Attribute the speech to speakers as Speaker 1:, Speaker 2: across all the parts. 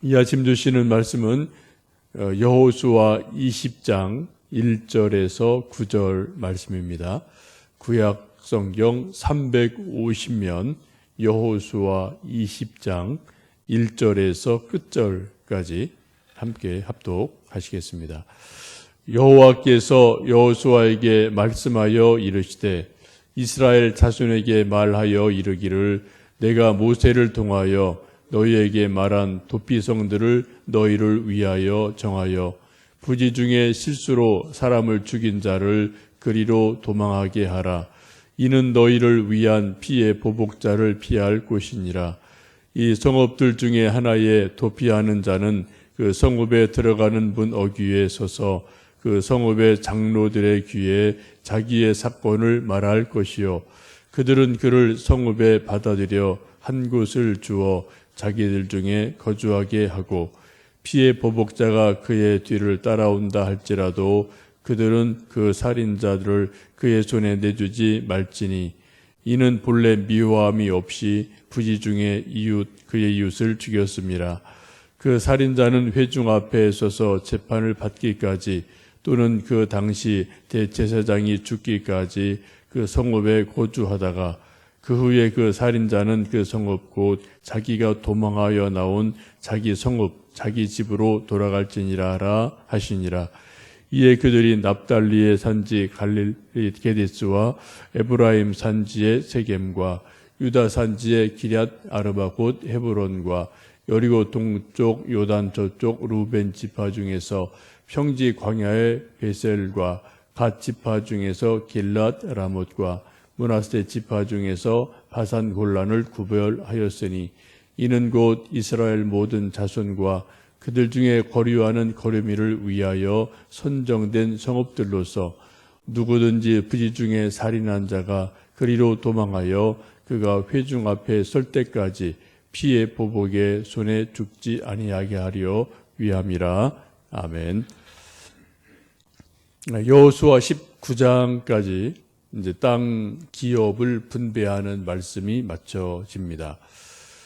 Speaker 1: 이 아침 주시는 말씀은 여호수아 20장 1절에서 9절 말씀입니다. 구약 성경 350면 여호수아 20장 1절에서 끝절까지 함께 합독하시겠습니다. 여호와께서 여호수아에게 말씀하여 이르시되 이스라엘 자손에게 말하여 이르기를 내가 모세를 통하여 너희에게 말한 도피성들을 너희를 위하여 정하여 부지 중에 실수로 사람을 죽인 자를 그리로 도망하게 하라. 이는 너희를 위한 피의 보복자를 피할 곳이니라. 이 성읍들 중에 하나에 도피하는 자는 그 성읍에 들어가는 문 어귀에 서서 그 성읍의 장로들의 귀에 자기의 사건을 말할 것이요 그들은 그를 성읍에 받아들여 한 곳을 주어 자기들 중에 거주하게 하고 피의 보복자가 그의 뒤를 따라온다 할지라도 그들은 그 살인자들을 그의 손에 내주지 말지니 이는 본래 미워함이 없이 부지 중에 그의 이웃을 죽였습니다. 그 살인자는 회중 앞에 서서 재판을 받기까지 또는 그 당시 대제사장이 죽기까지 그 성읍에 거주하다가 그 후에 그 살인자는 그 성읍 곧 자기가 도망하여 나온 자기 성읍 자기 집으로 돌아갈지니라 하라 하시니라. 이에 그들이 납달리의 산지 갈릴리 게데스와 에브라임 산지의 세겜과 유다 산지의 기럇 아르바 곧 헤브론과 여리고 동쪽 요단 저쪽 루벤 지파 중에서 평지 광야의 베셀과 갓 지파 중에서 길랏 라못과 므낫세 지파 중에서 바산 골란을 구별하였으니 이는 곧 이스라엘 모든 자손과 그들 중에 거류하는 거류미를 위하여 선정된 성읍들로서 누구든지 부지 중에 살인한 자가 그리로 도망하여 그가 회중 앞에 설 때까지 피의 보복의 손에 죽지 아니하게 하려 위함이라. 아멘. 여호수아 19장까지 이제 땅 기업을 분배하는 말씀이 맞춰집니다.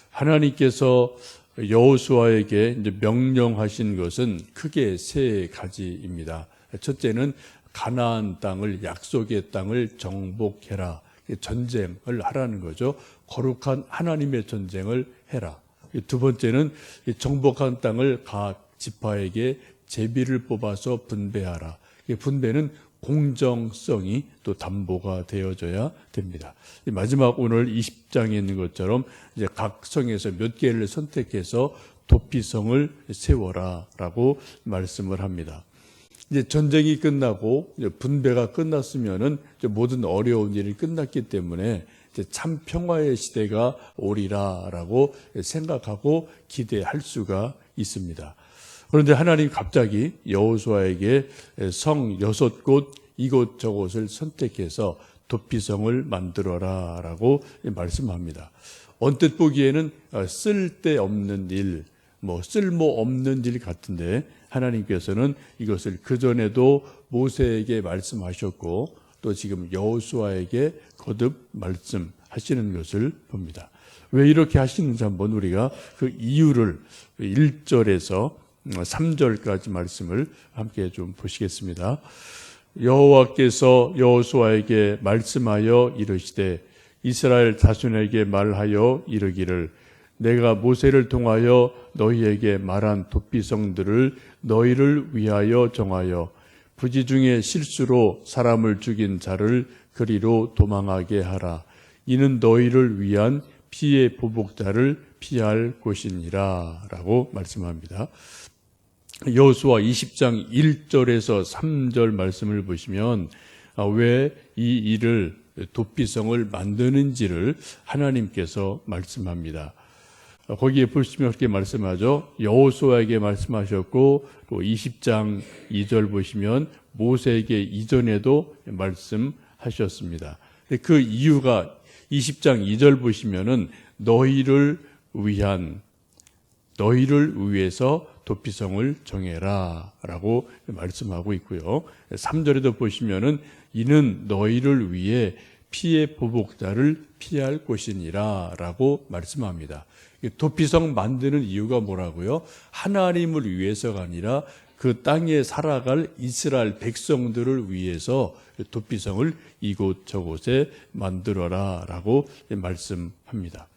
Speaker 1: 하나님께서 여호수아에게 이제 명령하신 것은 크게 세 가지입니다. 첫째는 가나안 땅을 약속의 땅을 정복해라. 전쟁을 하라는 거죠. 거룩한 하나님의 전쟁을 해라. 두 번째는 정복한 땅을 각 지파에게 제비를 뽑아서 분배하라. 분배는 공정성이 또 담보가 되어져야 됩니다. 마지막 오늘 20장에 있는 것처럼 이제 각 성에서 몇 개를 선택해서 도피성을 세워라라고 말씀을 합니다. 이제 전쟁이 끝나고 이제 분배가 끝났으면은 이제 모든 어려운 일이 끝났기 때문에 이제 참 평화의 시대가 오리라라고 생각하고 기대할 수가 있습니다. 그런데 하나님 갑자기 여호수아에게 성 6곳 이곳저곳을 선택해서 도피성을 만들어라라고 말씀합니다. 언뜻 보기에는 쓸데없는 일, 쓸모없는 일 같은데 하나님께서는 이것을 그전에도 모세에게 말씀하셨고 또 지금 여호수아에게 거듭 말씀하시는 것을 봅니다. 왜 이렇게 하시는지 한번 우리가 그 이유를 1절에서 3절까지 말씀을 함께 좀 보시겠습니다. 여호와께서 여호수아에게 말씀하여 이르시되 이스라엘 자손에게 말하여 이르기를 내가 모세를 통하여 너희에게 말한 도피성들을 너희를 위하여 정하여 부지 중에 실수로 사람을 죽인 자를 그리로 도망하게 하라. 이는 너희를 위한 피의 보복자를 피할 곳이니라 라고 말씀합니다. 여호수아 20장 1절에서 3절 말씀을 보시면 왜 이 일을 도피성을 만드는지를 하나님께서 말씀합니다. 거기에 보시면 그렇게 말씀하죠. 여호수아에게 말씀하셨고 또 20장 2절 보시면 모세에게 이전에도 말씀하셨습니다. 그 이유가 20장 2절 보시면은 너희를 위해서 도피성을 정해라 라고 말씀하고 있고요. 3절에도 보시면은 이는 너희를 위해 피의 보복자를 피할 것이니라 라고 말씀합니다. 도피성 만드는 이유가 뭐라고요? 하나님을 위해서가 아니라 그 땅에 살아갈 이스라엘 백성들을 위해서 도피성을 이곳 저곳에 만들어라 라고 말씀합니다.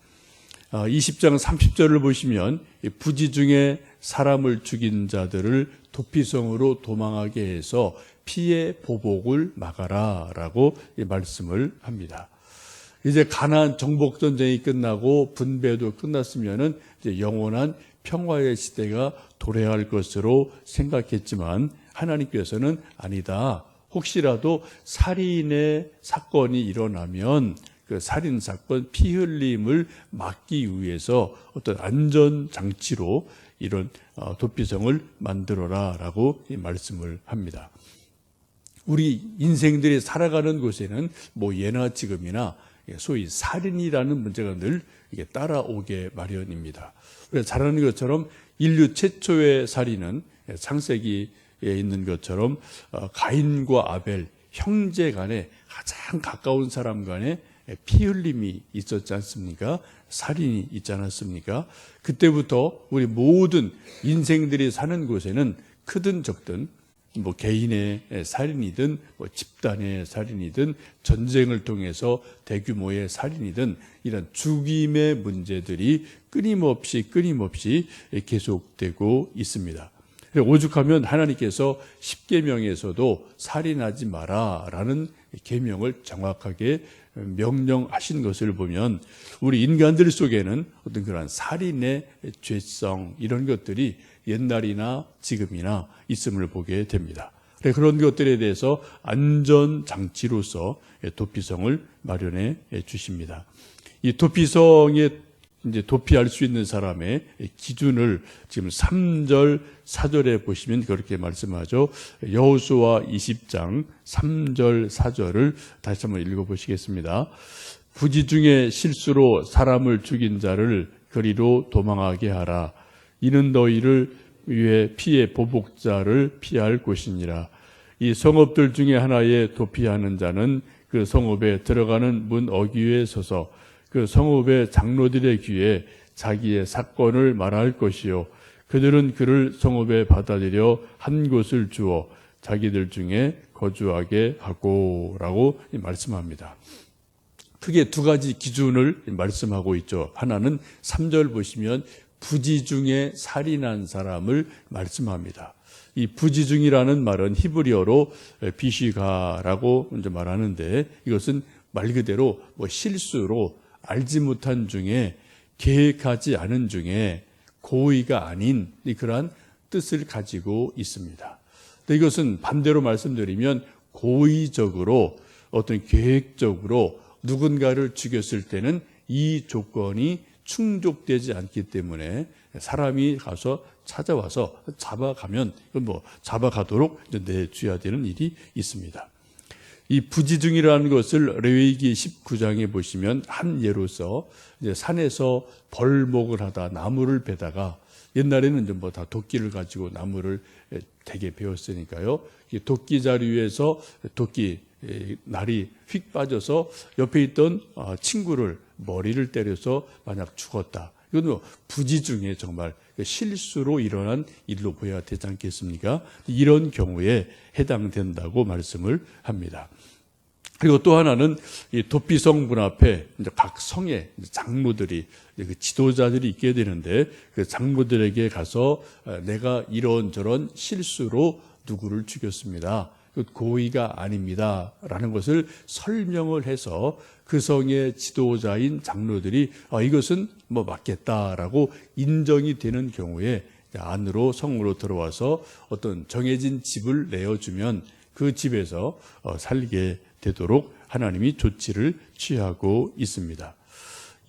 Speaker 1: 20장 30절을 보시면 부지 중에 사람을 죽인 자들을 도피성으로 도망하게 해서 피의 보복을 막아라 라고 말씀을 합니다. 이제 가나안 정복 전쟁이 끝나고 분배도 끝났으면은 이제 영원한 평화의 시대가 도래할 것으로 생각했지만 하나님께서는 아니다. 혹시라도 살인의 사건이 일어나면 그 살인 사건 피 흘림을 막기 위해서 어떤 안전 장치로 이런 도피성을 만들어라라고 말씀을 합니다. 우리 인생들이 살아가는 곳에는 뭐 예나 지금이나 소위 살인이라는 문제가 늘 이게 따라오게 마련입니다. 그래서 잘 아는 것처럼 인류 최초의 살인은 창세기에 있는 것처럼 가인과 아벨 형제 간에 가장 가까운 사람 간에 피 흘림이 있었지 않습니까? 살인이 있지 않았습니까? 그때부터 우리 모든 인생들이 사는 곳에는 크든 적든 뭐 개인의 살인이든 뭐 집단의 살인이든 전쟁을 통해서 대규모의 살인이든 이런 죽임의 문제들이 끊임없이 계속되고 있습니다. 오죽하면 하나님께서 십계명에서도 살인하지 마라라는 계명을 정확하게 명령하신 것을 보면 우리 인간들 속에는 어떤 그런 살인의 죄성 이런 것들이 옛날이나 지금이나 있음을 보게 됩니다. 그런 것들에 대해서 안전장치로서 도피성을 마련해 주십니다. 이 도피성에 이제 도피할 수 있는 사람의 기준을 지금 3절, 4절에 보시면 그렇게 말씀하죠. 여호수아 20장 3절, 4절을 다시 한번 읽어보시겠습니다. 부지 중에 실수로 사람을 죽인 자를 그리로 도망하게 하라. 이는 너희를 위해 피의 보복자를 피할 곳이니라. 이 성읍들 중에 하나에 도피하는 자는 그 성읍에 들어가는 문 어귀에 서서 그 성읍의 장로들의 귀에 자기의 사건을 말할 것이요 그들은 그를 성읍에 받아들여 한 곳을 주어 자기들 중에 거주하게 하고 라고 말씀합니다. 크게 두 가지 기준을 말씀하고 있죠. 하나는 3절 보시면 부지 중에 살인한 사람을 말씀합니다. 이 부지 중이라는 말은 히브리어로 비시가라고 먼저 말하는데 이것은 말 그대로 뭐 실수로 알지 못한 중에 계획하지 않은 중에 고의가 아닌 그러한 뜻을 가지고 있습니다. 근데 이것은 반대로 말씀드리면 고의적으로 어떤 계획적으로 누군가를 죽였을 때는 이 조건이 충족되지 않기 때문에 사람이 가서 찾아와서 잡아가면 뭐 잡아가도록 내줘야 되는 일이 있습니다. 이 부지중이라는 것을 레위기 19장에 보시면 한 예로서 이제 산에서 벌목을 하다 나무를 베다가 옛날에는 이제 뭐 다 도끼를 가지고 나무를 되게 베었으니까요. 이 도끼 자루에서 도끼 날이 휙 빠져서 옆에 있던 친구를 머리를 때려서 만약 죽었다. 이건 뭐 부지중에 정말 실수로 일어난 일로 보여야 되지 않겠습니까? 이런 경우에 해당된다고 말씀을 합니다. 그리고 또 하나는 이 도피성 문 앞에 이제 각 성의 장로들이 그 지도자들이 있게 되는데 그 장로들에게 가서 내가 이런저런 실수로 누구를 죽였습니다. 고의가 아닙니다. 라는 것을 설명을 해서 그 성의 지도자인 장로들이 이것은 뭐 맞겠다라고 인정이 되는 경우에 안으로 성으로 들어와서 어떤 정해진 집을 내어주면 그 집에서 살게 되도록 하나님이 조치를 취하고 있습니다.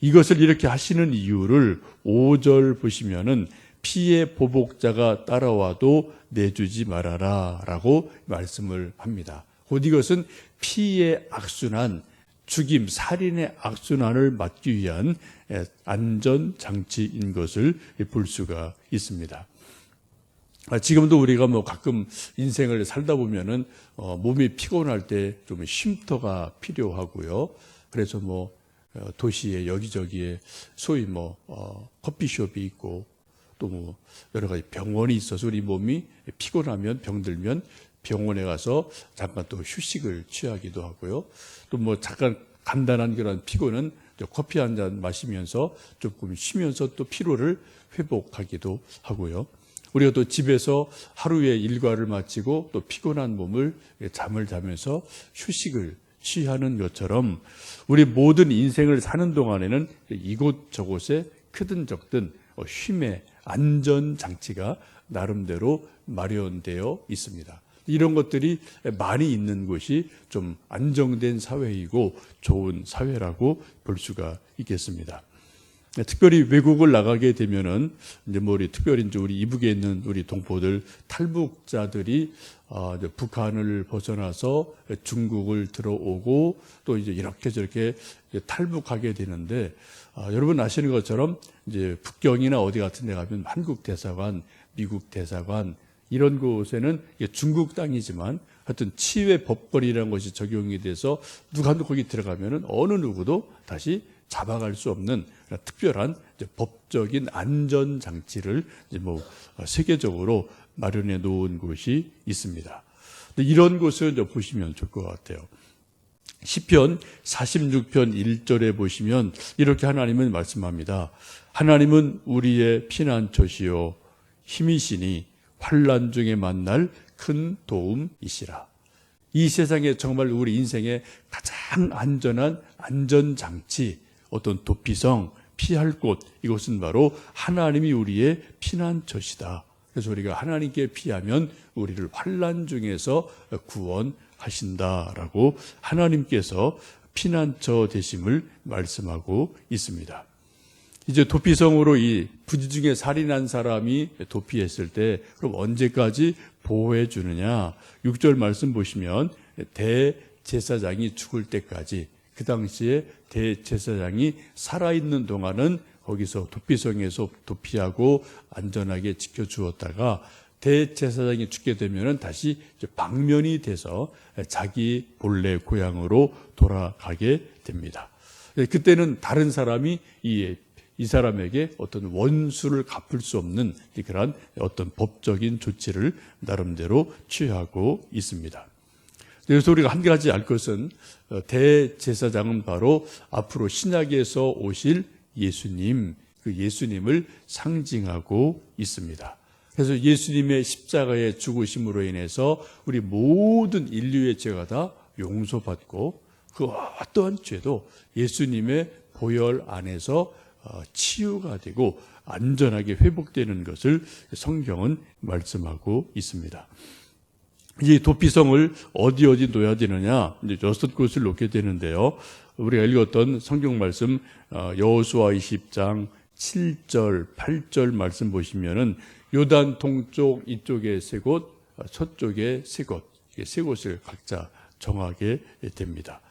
Speaker 1: 이것을 이렇게 하시는 이유를 5절 보시면은 피의 보복자가 따라와도 내주지 말아라 라고 말씀을 합니다. 곧 이것은 피의 악순환, 죽임, 살인의 악순환을 막기 위한 안전장치인 것을 볼 수가 있습니다. 지금도 우리가 뭐 가끔 인생을 살다 보면은 몸이 피곤할 때 좀 쉼터가 필요하고요. 그래서 뭐 도시의 여기저기에 소위 뭐 커피숍이 있고 또 뭐 여러 가지 병원이 있어서 우리 몸이 피곤하면 병들면 병원에 가서 잠깐 또 휴식을 취하기도 하고요. 또 뭐 잠깐 간단한 그런 피곤은 커피 한 잔 마시면서 조금 쉬면서 또 피로를 회복하기도 하고요. 우리가 또 집에서 하루의 일과를 마치고 또 피곤한 몸을 잠을 자면서 휴식을 취하는 것처럼 우리 모든 인생을 사는 동안에는 이곳저곳에 크든 적든 쉼의 안전장치가 나름대로 마련되어 있습니다. 이런 것들이 많이 있는 곳이 좀 안정된 사회이고 좋은 사회라고 볼 수가 있겠습니다. 특별히 외국을 나가게 되면은 이제 뭐 특별히 이제 우리 이북에 있는 우리 동포들 탈북자들이 이제 북한을 벗어나서 중국을 들어오고 또 이제 이렇게 저렇게 탈북하게 되는데 여러분 아시는 것처럼 이제 북경이나 어디 같은 데 가면 한국 대사관, 미국 대사관 이런 곳에는 중국 땅이지만 하여튼 치외 법벌이라는 것이 적용이 돼서 누가 거기 들어가면은 어느 누구도 다시 잡아갈 수 없는 특별한 법적인 안전 장치를 뭐 세계적으로 마련해 놓은 곳이 있습니다. 이런 곳을 보시면 좋을 것 같아요. 시편 46편 1절에 보시면 이렇게 하나님은 말씀합니다. 하나님은 우리의 피난처시요 힘이시니 환난 중에 만날 큰 도움이시라. 이 세상에 정말 우리 인생의 가장 안전한 안전장치, 어떤 도피성, 피할 곳, 이것은 바로 하나님이 우리의 피난처시다. 그래서 우리가 하나님께 피하면 우리를 환난 중에서 구원하신다라고 하나님께서 피난처 되심을 말씀하고 있습니다. 이제 도피성으로 이 부지 중에 살인한 사람이 도피했을 때 그럼 언제까지 보호해 주느냐? 6절 말씀 보시면 대제사장이 죽을 때까지, 그 당시에 대제사장이 살아있는 동안은 거기서 도피성에서 도피하고 안전하게 지켜주었다가 대제사장이 죽게 되면 다시 방면이 돼서 자기 본래 고향으로 돌아가게 됩니다. 그때는 다른 사람이 이 사람에게 어떤 원수를 갚을 수 없는 그런 어떤 법적인 조치를 나름대로 취하고 있습니다. 그래서 우리가 한 가지 알 것은 대제사장은 바로 앞으로 신약에서 오실 예수님, 그 예수님을 상징하고 있습니다. 그래서 예수님의 십자가의 죽으심으로 인해서 우리 모든 인류의 죄가 다 용서받고 그 어떠한 죄도 예수님의 보혈 안에서 치유가 되고 안전하게 회복되는 것을 성경은 말씀하고 있습니다. 이 도피성을 어디 놓아야 되느냐? 이제 6곳을 놓게 되는데요. 우리가 읽었던 성경 말씀 여호수아 20장 7절, 8절 말씀 보시면은 요단 동쪽 이쪽에 3곳, 서쪽에 3곳, 이게 3곳을 각자 정하게 됩니다.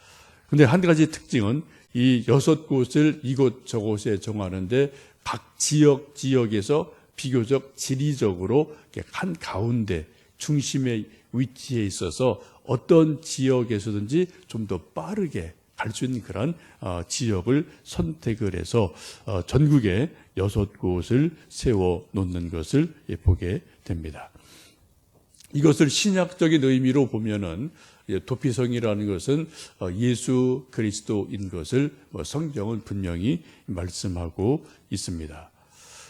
Speaker 1: 근데 한 가지 특징은 이 6곳을 이곳저곳에 정하는데 각 지역에서 비교적 지리적으로 한 가운데 중심에 위치해 있어서 어떤 지역에서든지 좀 더 빠르게 갈 수 있는 그런 지역을 선택을 해서 전국에 6곳을 세워 놓는 것을 보게 됩니다. 이것을 신약적인 의미로 보면은 도피성이라는 것은 예수 그리스도인 것을 성경은 분명히 말씀하고 있습니다.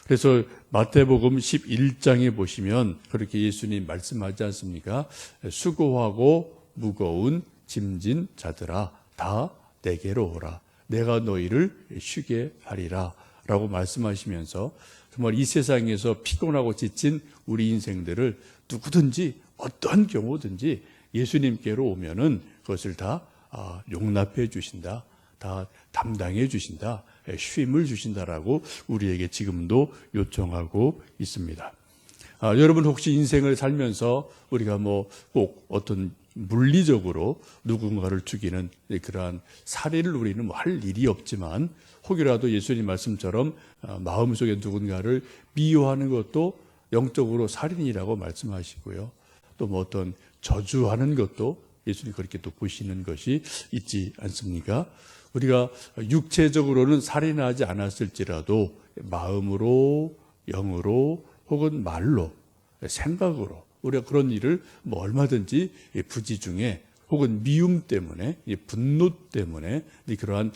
Speaker 1: 그래서 마태복음 11장에 보시면 그렇게 예수님 말씀하지 않습니까? 수고하고 무거운 짐진 자들아 다 내게로 오라. 내가 너희를 쉬게 하리라 라고 말씀하시면서 정말 이 세상에서 피곤하고 지친 우리 인생들을 누구든지 어떤 경우든지 예수님께로 오면은 그것을 다 용납해 주신다. 다 담당해 주신다. 쉼을 주신다라고 우리에게 지금도 요청하고 있습니다. 여러분 혹시 인생을 살면서 우리가 꼭 어떤 물리적으로 누군가를 죽이는 그러한 살해를 우리는 할 일이 없지만 혹이라도 예수님 말씀처럼 마음속에 누군가를 미워하는 것도 영적으로 살인이라고 말씀하시고요. 또 뭐 어떤 저주하는 것도 예수님 그렇게 또 보시는 것이 있지 않습니까? 우리가 육체적으로는 살인하지 않았을지라도 마음으로, 영으로, 혹은 말로, 생각으로 우리가 그런 일을 뭐 얼마든지 부지 중에 혹은 미움 때문에, 분노 때문에 그러한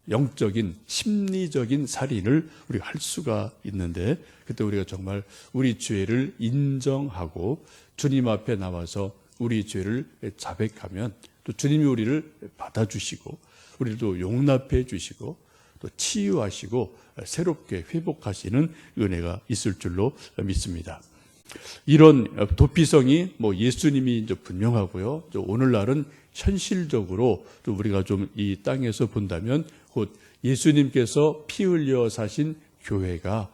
Speaker 1: 영적인 심리적인 살인을 우리가 할 수가 있는데, 그때 우리가 정말 우리 죄를 인정하고 주님 앞에 나와서 우리 죄를 자백하면 또 주님이 우리를 받아주시고 우리도 용납해 주시고 또 치유하시고 새롭게 회복하시는 은혜가 있을 줄로 믿습니다. 이런 도피성이 뭐 예수님이 이제 분명하고요. 오늘날은 현실적으로 또 우리가 좀 이 땅에서 본다면 곧 예수님께서 피 흘려 사신 교회가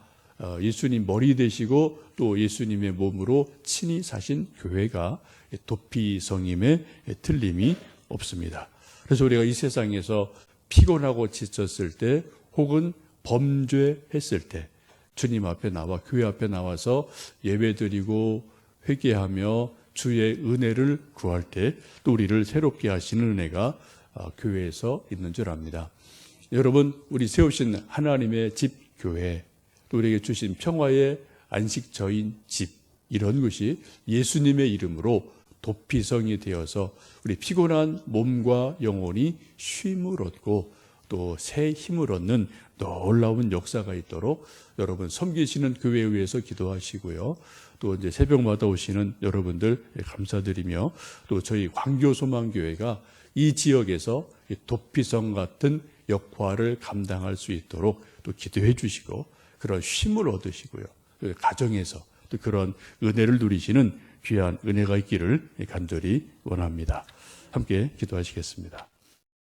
Speaker 1: 예수님 머리 되시고 또 예수님의 몸으로 친히 사신 교회가 도피성임에 틀림이 없습니다. 그래서 우리가 이 세상에서 피곤하고 지쳤을 때 혹은 범죄했을 때 주님 앞에 나와 교회 앞에 나와서 예배드리고 회개하며 주의 은혜를 구할 때 또 우리를 새롭게 하시는 은혜가 교회에서 있는 줄 압니다. 여러분, 우리 세우신 하나님의 집 교회, 또 우리에게 주신 평화의 안식처인 집, 이런 것이 예수님의 이름으로 도피성이 되어서 우리 피곤한 몸과 영혼이 쉼을 얻고 또 새 힘을 얻는 놀라운 역사가 있도록 여러분 섬기시는 교회에 의해서 기도하시고요. 또 이제 새벽마다 오시는 여러분들 감사드리며 또 저희 광교소망교회가 이 지역에서 도피성 같은 역할을 감당할 수 있도록 또 기도해 주시고 그런 쉼을 얻으시고요. 가정에서 또 그런 은혜를 누리시는 귀한 은혜가 있기를 간절히 원합니다. 함께 기도하시겠습니다.